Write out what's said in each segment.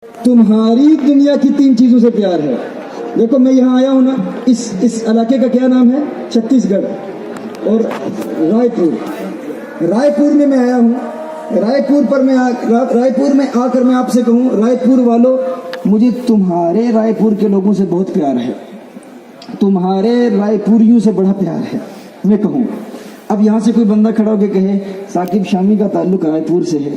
तुम्हारी दुनिया की 3 चीजों से प्यार है। देखो मैं यहाँ आया हूँ ना, इस इलाके का क्या नाम है? छत्तीसगढ़ और रायपुर में मैं आया हूँ। रायपुर में आकर मैं आपसे कहूँ, रायपुर वालों, मुझे तुम्हारे रायपुर के लोगों से बहुत प्यार है, तुम्हारे रायपुरियों से बड़ा प्यार है। मैं कहूँ अब यहाँ से कोई बंदा खड़ा होकर कहे साकिब शामी का ताल्लुक रायपुर से है,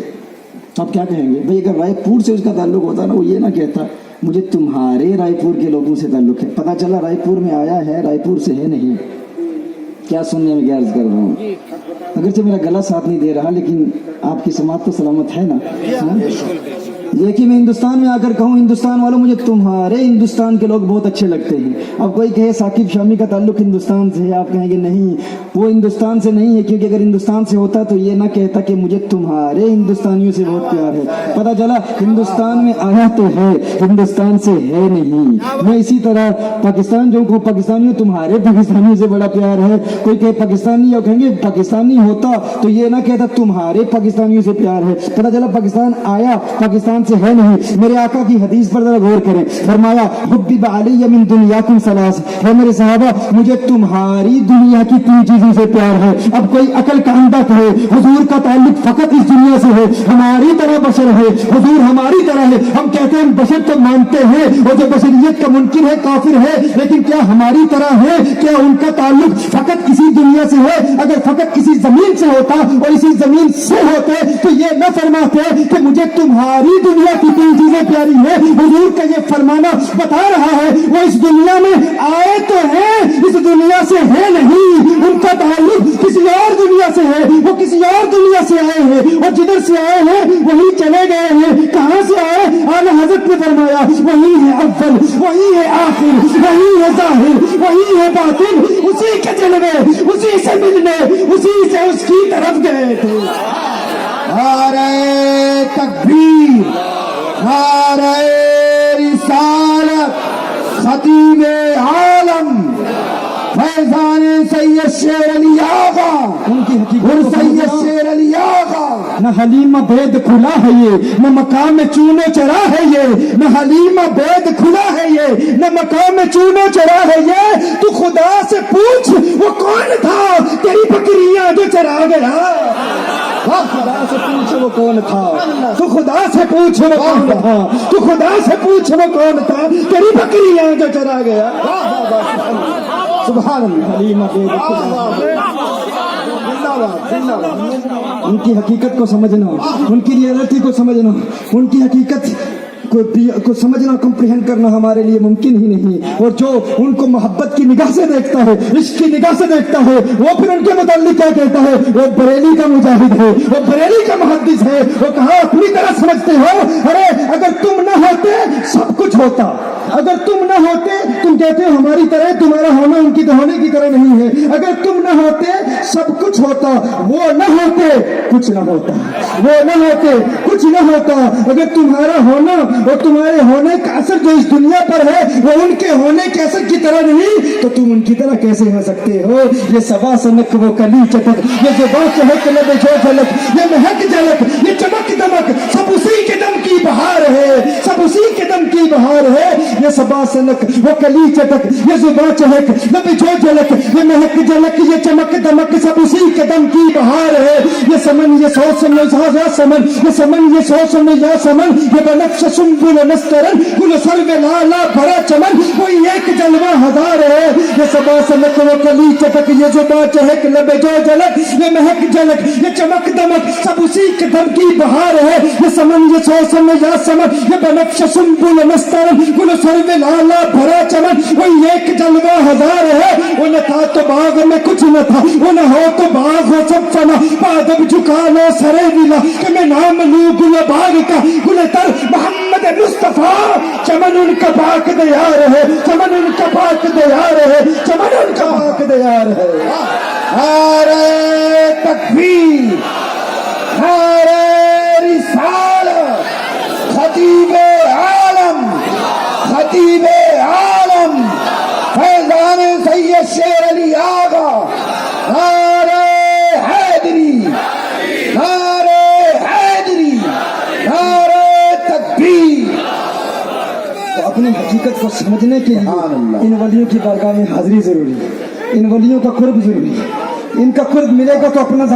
आप क्या कहेंगे? भाई अगर रायपुर से उसका ताल्लुक होता ना, वो ये ना कहता मुझे तुम्हारे रायपुर के लोगों से ताल्लुक है। पता चला रायपुर में आया है, रायपुर से है नहीं। क्या सुनने में क्या अर्ज कर रहा हूँ? अगरचे मेरा गला साथ नहीं दे रहा, लेकिन आपकी समात तो सलामत है ना। ये कि मैं हिंदुस्तान में आकर कहूँ, हिंदुस्तान वालों, मुझे तुम्हारे हिंदुस्तान के लोग बहुत अच्छे लगते हैं। अब कोई कहे साकिब शामी का ताल्लुक हिंदुस्तान से है, आप कहेंगे नहीं, वो हिंदुस्तान से नहीं है, क्योंकि अगर हिंदुस्तान से होता तो ये ना कहता कि मुझे तुम्हारे हिंदुस्तानियों से बहुत प्यार है। पता चला हिंदुस्तान में आया तो है, हिंदुस्तान से है नहीं। मैं इसी तरह पाकिस्तान जो को पाकिस्तानियों, तुम्हारे पाकिस्तानियों से बड़ा प्यार है। कोई कहे पाकिस्तानी, और कहेंगे पाकिस्तानी होता तो ये ना कहता तुम्हारे पाकिस्तानियों से प्यार है। पता चला पाकिस्तान आया, पाकिस्तान से है नहीं। मेरे आका की हदीस पर जरा गौर करें, फरमाया हुब्बिबा अलैया मिन दुनियाकुम सलास, है मेरे सहाबा मुझे तुम्हारी दुनिया की 3 चीजों से प्यार है। अब कोई अकल का अंधा कहे हुजूर का ताल्लुक फकत इस दुनिया से है, हमारी तरह बशर है, हुजूर हमारी तरह है। हम कहते हैं बशर तो मानते हैं, और जो बशरियत का मुनकिर है, काफिर है, लेकिन क्या हमारी तरह है? क्या उनका ताल्लुक फकत इसी दुनिया से है? अगर फकत किसी जमीन से होता और इसी जमीन से होते तो ये न फरमाते कि मुझे तुम्हारी दुनिया की 3 चीजें प्यारी है। हुजूर का ये फरमाना बता रहा है वो इस दुनिया में आए तो हैं, इस दुनिया से है नहीं। उनका ताल्लुक किसी और दुनिया से है, वो किसी और दुनिया से आए हैं, और जिधर से आए हैं वही चले गए हैं। कहां से आए? आला हज़रत ने फरमाया वही है अव्वल, वही है आखिर, वही है जाहिर, वही है बातिन। उसी के जलवे, उसी से मिलने, उसी से उसकी तरफ गए थे। नारे तकबीर, नारे रिसालत, खतीबे आलम फैजान सैयद शेर अली आगा, उनकी हकीकत सैयद शेर अली आगा। न हलीमा बेद खुला है ये, न मकाम में चूनो चरा है ये, न हलीमा बेद खुला है ये, न मकाम में चूनो चरा है ये। तू खुदा से पूछ वो कौन था, तेरी बकरियां जो चरा गया। खुदा से पूछ वो कौन था, तू खुदा से पूछ वो कौन था, तू खुदा से पूछ वो कौन था, तेरी बकरियां जो चरा गया। सुभान अल्लाह। उनकी हकीकत को समझना, उनकी रियलिटी को समझना, उनकी हकीकत को समझना, कॉम्प्रिहेंड करना हमारे लिए मुमकिन ही नहीं। और जो उनको मोहब्बत की निगाह से देखता है, इश्क की निगाह से देखता है, वो फिर उनके मुताल्लिक क्या कहता है? वो बरेली का मुजाहिद है, वो बरेली का मुहद्दिस है। वो कहा पूरी तरह समझते हो, अरे अगर तुम न होते सब कुछ होता, अगर तुम न होते, तुम कहते हो हमारी तरह, तुम्हारा होना उनकी होने की तरह नहीं है। अगर तुम न होते सब कुछ होता, वो न होते कुछ न होता, वो न होते कुछ न होता। अगर तुम्हारा होना और तुम्हारे होने का असर जो इस दुनिया पर है वो उनके होने के असर की तरह नहीं, तो तुम उनकी तरह कैसे हो सकते हो? ये सबा सनक, वो कली चटक, ये जुबा चहक, लब जो झलक, ये महक झलक, ये चमक दमक, सब उसी के दम की बहार है, सब उसी के दम की बहार है। ये सबा सनक, वो कली चटक, ये जुबा चहक, लब जो झलक, ये महक झलक, ये चमक दमक, सब उसी के दम की बहार है। ये समन, ये सौ समन, या समन, ये समन, ये सौ समन, या समन, ये बनक्श सुंबुल नस्तरन, गुल सर्वे लाला भरा चमन, कोई एक जलवा हजार है। ये सबा सनक, वो कली चटक, ये जुबा चहक, लब जो झलक, ये महक झलक, ये चमक दमक, सब उसी के दम की बहार है। ये समन, ये सौ समन, या समन, ये बनक्श सुंबुल नस्तरन, गुल सर्वे लाला भरा चमन, कोई एक जलवा हजार है। वो न था तो बाग में कुछ न था, वो न हो तो बाग हो सब फना, पादब झुका लो सरे मिला, कि मैं नाम लूं गुल बाग का, गुलतर मोहम्मद मुस्तफा। चमन उनका पाक दयार है, चमन उनका पाक दयार है, चमन उनका पाक दयार है। नारे तकबीर, नारे रिसालत, खतीबे आलम, खतीबे आलम फैजान सैयद शेर अली आगा। नारे हैदरी, नारे हैदरी, नारे तकबीर, अपनी हकीकत को समझने के सुभान लिए अल्लाह। इन वलियों की बारगाह में हाजिरी जरूरी है, इन वलियों का कुर्ब जरूरी है। इनका कुर्ब मिलेगा तो अपना